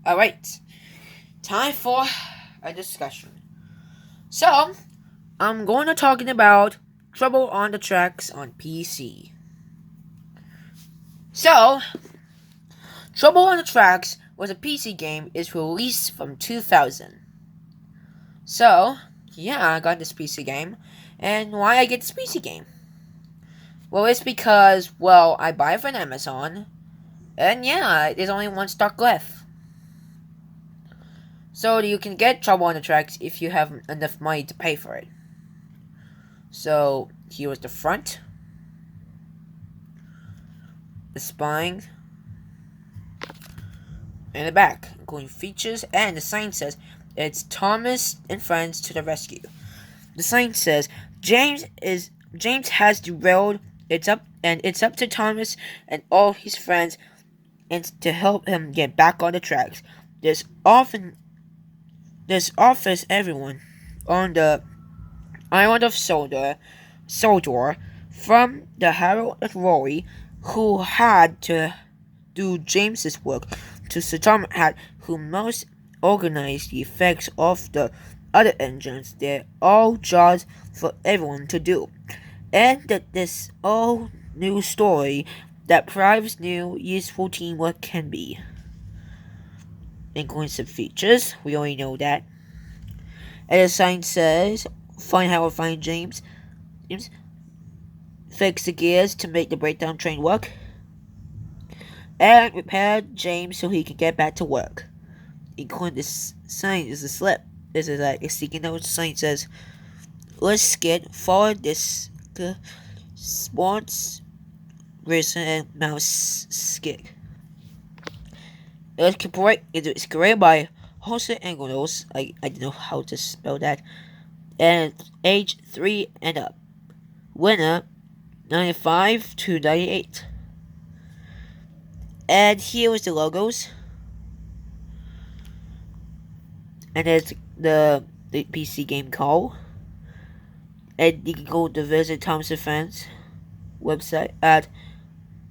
Alright, time for a discussion. So, I'm going to talking about Trouble on the Tracks on PC. So, Trouble on the Tracks was a PC game. It's released from 2000. So, yeah, I got this PC game. And why I get this PC game? Well, it's because, I buy it from Amazon. And yeah, there's only one stock left. So you can get Trouble on the Tracks if you have enough money to pay for it. So here was the front, the spine, and the back, including features, and the sign says it's Thomas and friends to the rescue. The sign says James has derailed. It's up to Thomas and all his friends and to help him get back on the tracks. There's offers everyone on the island of Sodor, from the Harold and Rory, who had to do James's work, to Sir Tom had who most organized the effects of the other engines. They're all jobs for everyone to do. And that this all new story that provides new useful teamwork can be. Including some features, we already know that. And the sign says, find how to find James, fix the gears to make the breakdown train work, and repair James so he can get back to work. Including this sign is a slip. This is like a sticky note. Sign says, let's get forward this sports racing and mouse skig. It's created by Jose Angelos. I don't know how to spell that. And age 3 and up. Winner 95 to 98. And here is the logos. And it's the PC game call. And you can go to visit Thomas & Friends website at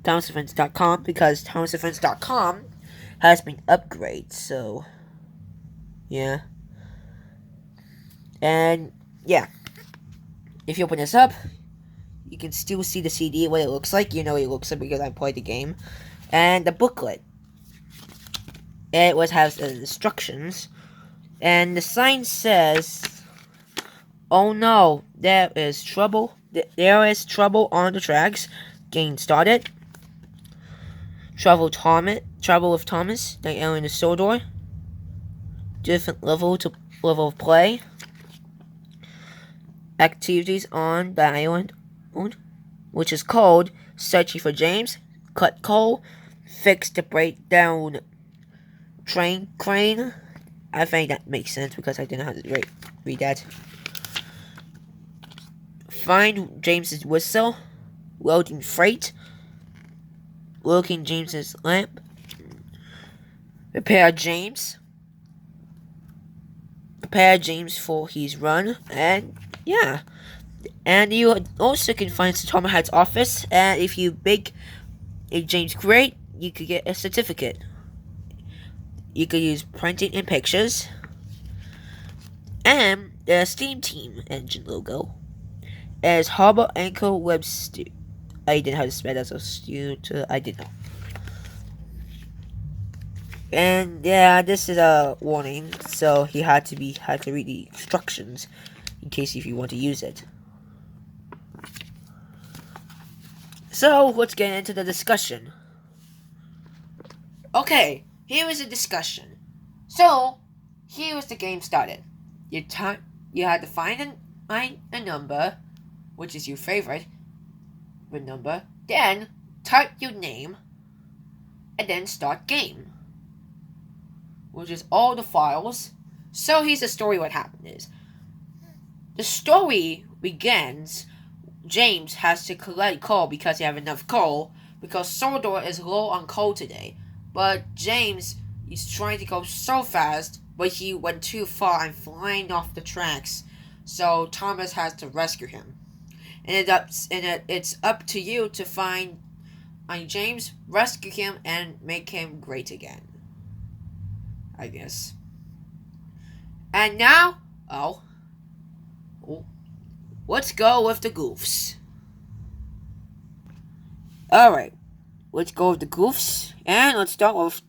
thomasandfriends.com, because thomasandfriends.com has been upgraded. So yeah. And yeah, if you open this up, you can still see the CD, what it looks like. You know what it looks like because I played the game. And the booklet. Has instructions. And the sign says, oh no, there is trouble. There is trouble on the tracks. Game started. Trouble with Thomas. They are in the Sodor. Different level of play. Activities on the island, which is called searching for James, cut coal, fix the breakdown train crane. I think that makes sense because I didn't know how to read that. Find James's whistle, loading freight, working James's lamp, prepare James for his run, and yeah. And you also can find Tom Hyde's office, and if you make a James great, you could get a certificate. You could use printing and pictures, and the Steam Team engine logo as Harbor Anchor Web Studio. I didn't know how to spell that, so studio. I didn't know. And yeah, this is a warning, so he had to read the instructions in case if you want to use it. So let's get into the discussion. Okay, here is a discussion. So here was the game started. You had to find a number, which is your favorite number. Then type your name, and then start game, which is all the files. So here's the story. What happened is, the story begins. James has to collect coal because he have enough coal, because Sodor is low on coal today. But James is trying to go so fast, but he went too far and flying off the tracks. So Thomas has to rescue him. And it's up to you to find James, rescue him, and make him great again. I guess. And now, let's go with the goofs. Alright, let's go with the goofs, and let's start with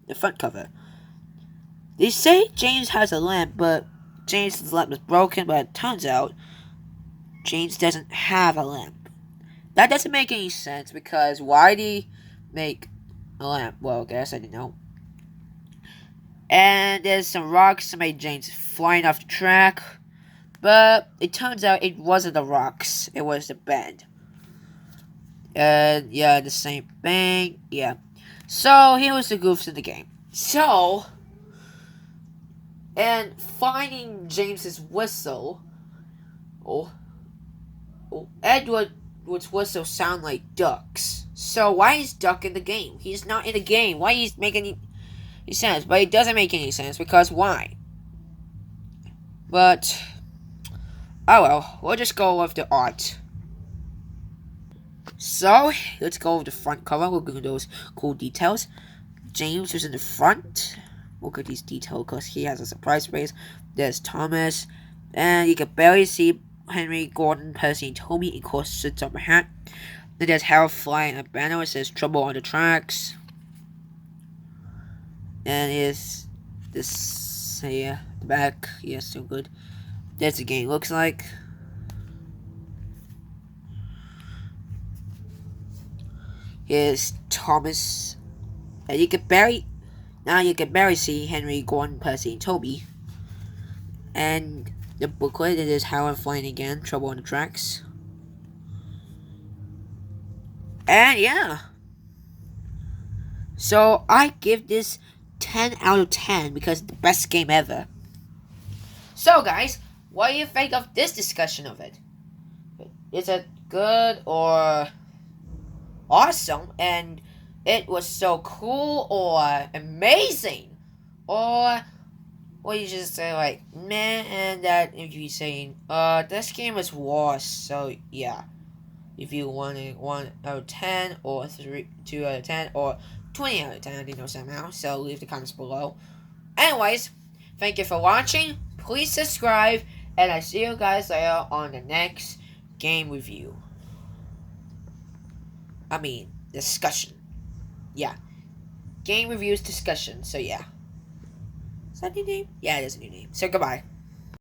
the front cover. They say James has a lamp, but James' lamp is broken, but it turns out James doesn't have a lamp. That doesn't make any sense, because why did he make a lamp? Well, I guess I didn't know. And there's some rocks that made James flying off the track, but it turns out it wasn't the rocks, it was the bend. And yeah, the same thing, yeah. So, here was the goofs in the game. So, and finding James's whistle, Edward's whistle sound like ducks. So why is Duck in the game? He's not in the game. Why he's making any sense? But it doesn't make any sense because why? But oh well, we'll just go with the art. So let's go with the front cover. We'll go with those cool details. James is in the front. Look at these details because he has a surprise face. There's Thomas, and you can barely see Henry, Gordon, Percy, and Toby. Of course, sits on a hat. Then there's Harold flying a banner. It says "Trouble on the Tracks." And is this here the back? Yeah, still good. That's the game looks like. Here's Thomas. And you can barely see Henry, Gordon, Percy, and Toby. And the booklet, it is Howard flying again, Trouble on the Tracks. And yeah. So I give this 10 out of 10 because it's the best game ever. So guys, what do you think of this discussion of it? Is it good or awesome? And it was so cool or amazing? Or you just say like meh, and that if you saying this game was worse, so yeah. If you want it 1 out of 10 or 2 out of 10 or 20 out of 10, I didn't know somehow, so leave the comments below. Anyways, thank you for watching, please subscribe, and I see you guys later on the next game review. I mean, discussion. Yeah. Game reviews discussion, so yeah. Is that a new name? Yeah, it is a new name. So goodbye.